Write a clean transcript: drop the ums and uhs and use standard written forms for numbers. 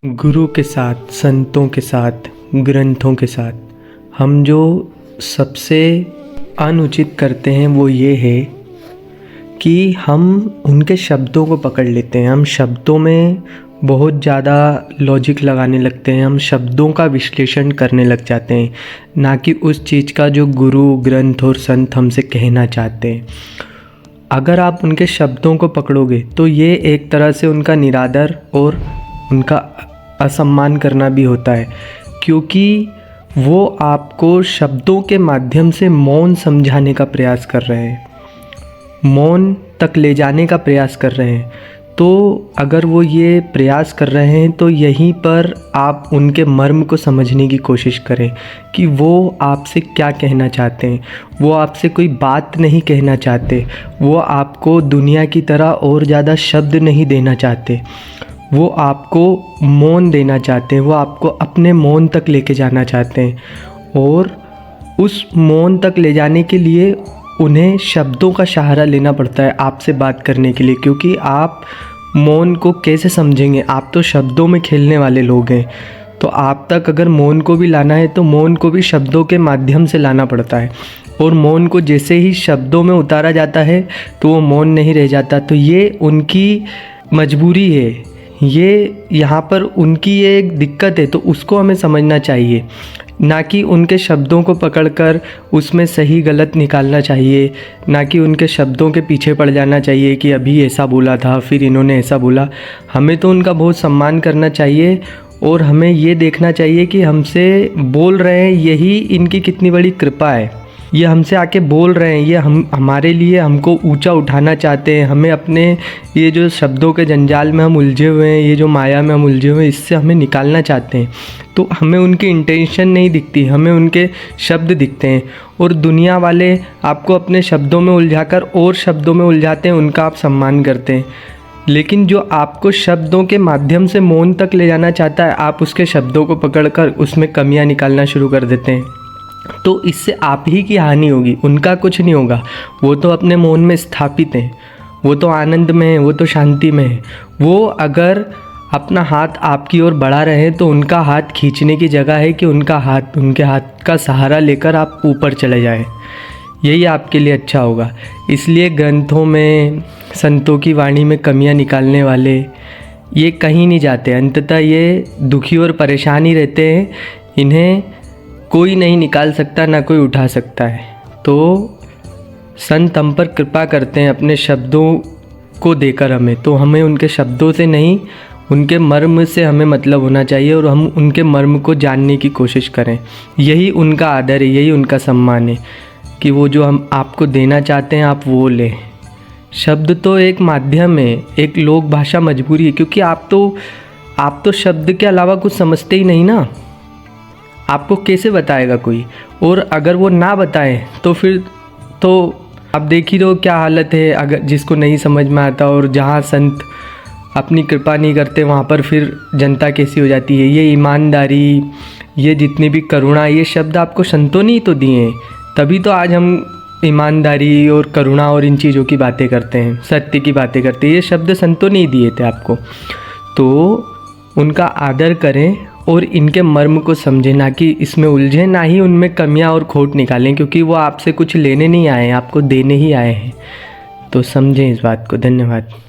गुरु के साथ, संतों के साथ, ग्रंथों के साथ हम जो सबसे अनुचित करते हैं वो ये है कि हम उनके शब्दों को पकड़ लेते हैं। हम शब्दों में बहुत ज़्यादा लॉजिक लगाने लगते हैं, हम शब्दों का विश्लेषण करने लग जाते हैं, ना कि उस चीज़ का जो गुरु, ग्रंथ और संत हमसे कहना चाहते हैं। अगर आप उनके शब्दों को पकड़ोगे तो ये एक तरह से उनका निरादर और उनका असम्मान करना भी होता है, क्योंकि वो आपको शब्दों के माध्यम से मौन समझाने का प्रयास कर रहे हैं, मौन तक ले जाने का प्रयास कर रहे हैं। तो अगर वो ये प्रयास कर रहे हैं तो यहीं पर आप उनके मर्म को समझने की कोशिश करें कि वो आपसे क्या कहना चाहते हैं। वो आपसे कोई बात नहीं कहना चाहते, वो आपको दुनिया की तरह और ज़्यादा शब्द नहीं देना चाहते, वो आपको मौन देना चाहते हैं, वो आपको अपने मौन तक लेके जाना चाहते हैं। और उस मौन तक ले जाने के लिए उन्हें शब्दों का सहारा लेना पड़ता है आपसे बात करने के लिए, क्योंकि आप मौन को कैसे समझेंगे। आप तो शब्दों में खेलने वाले लोग हैं, तो आप तक अगर मौन को भी लाना है तो मौन को भी शब्दों के माध्यम से लाना पड़ता है। और मौन को जैसे ही शब्दों में उतारा जाता है तो वो मौन नहीं रह जाता। तो ये उनकी मजबूरी है, ये यहाँ पर उनकी ये एक दिक्कत है, तो उसको हमें समझना चाहिए, ना कि उनके शब्दों को पकड़कर उसमें सही गलत निकालना चाहिए, ना कि उनके शब्दों के पीछे पड़ जाना चाहिए कि अभी ऐसा बोला था फिर इन्होंने ऐसा बोला। हमें तो उनका बहुत सम्मान करना चाहिए और हमें ये देखना चाहिए कि हमसे बोल रहे हैं, यही इनकी कितनी बड़ी कृपा है। ये हमसे आके बोल रहे हैं, ये हमारे लिए हमको ऊंचा उठाना चाहते हैं, हमें अपने ये जो शब्दों के जंजाल में हम उलझे हुए हैं, ये जो माया में हम उलझे हुए हैं, इससे हमें निकालना चाहते हैं। तो हमें उनकी इंटेंशन नहीं दिखती, हमें उनके शब्द दिखते हैं। और दुनिया वाले आपको अपने शब्दों में उलझाकर और शब्दों में उलझाते हैं, उनका आप सम्मान करते हैं। लेकिन जो आपको शब्दों के माध्यम से मौन तक ले जाना चाहता है, आप उसके शब्दों को पकड़कर उसमें कमियां निकालना शुरू कर देते हैं। तो इससे आप ही की हानि होगी, उनका कुछ नहीं होगा। वो तो अपने मौन में स्थापित हैं, वो तो आनंद में है, वो तो शांति में है। वो अगर अपना हाथ आपकी ओर बढ़ा रहे हैं तो उनका हाथ खींचने की जगह है कि उनके हाथ का सहारा लेकर आप ऊपर चले जाएं। यही आपके लिए अच्छा होगा। इसलिए ग्रंथों में, संतों की वाणी में कमियां निकालने वाले ये कहीं नहीं जाते, अंततः ये दुखी और परेशान ही रहते हैं। इन्हें कोई नहीं निकाल सकता, ना कोई उठा सकता है। तो संत हम पर कृपा करते हैं अपने शब्दों को देकर हमें, तो हमें उनके शब्दों से नहीं, उनके मर्म से हमें मतलब होना चाहिए और हम उनके मर्म को जानने की कोशिश करें। यही उनका आदर है, यही उनका सम्मान है कि वो जो हम आपको देना चाहते हैं आप वो लें। शब्द तो एक माध्यम है, एक लोक भाषा मजबूरी है, क्योंकि आप तो शब्द के अलावा कुछ समझते ही नहीं ना। आपको कैसे बताएगा कोई, और अगर वो ना बताए तो फिर तो आप देख ही रहो क्या हालत है। अगर जिसको नहीं समझ में आता और जहाँ संत अपनी कृपा नहीं करते वहाँ पर फिर जनता कैसी हो जाती है। ये ईमानदारी, ये जितनी भी करुणा, ये शब्द आपको संतों ने ही तो दिए हैं, तभी तो आज हम ईमानदारी और करुणा और इन चीज़ों की बातें करते हैं, सत्य की बातें करते हैं। ये शब्द संतों ने ही दिए थे आपको। तो उनका आदर करें और इनके मर्म को समझें, ना कि इसमें उलझें, ना ही उनमें कमियां और खोट निकालें, क्योंकि वो आपसे कुछ लेने नहीं आए हैं, आपको देने ही आए हैं। तो समझें इस बात को। धन्यवाद।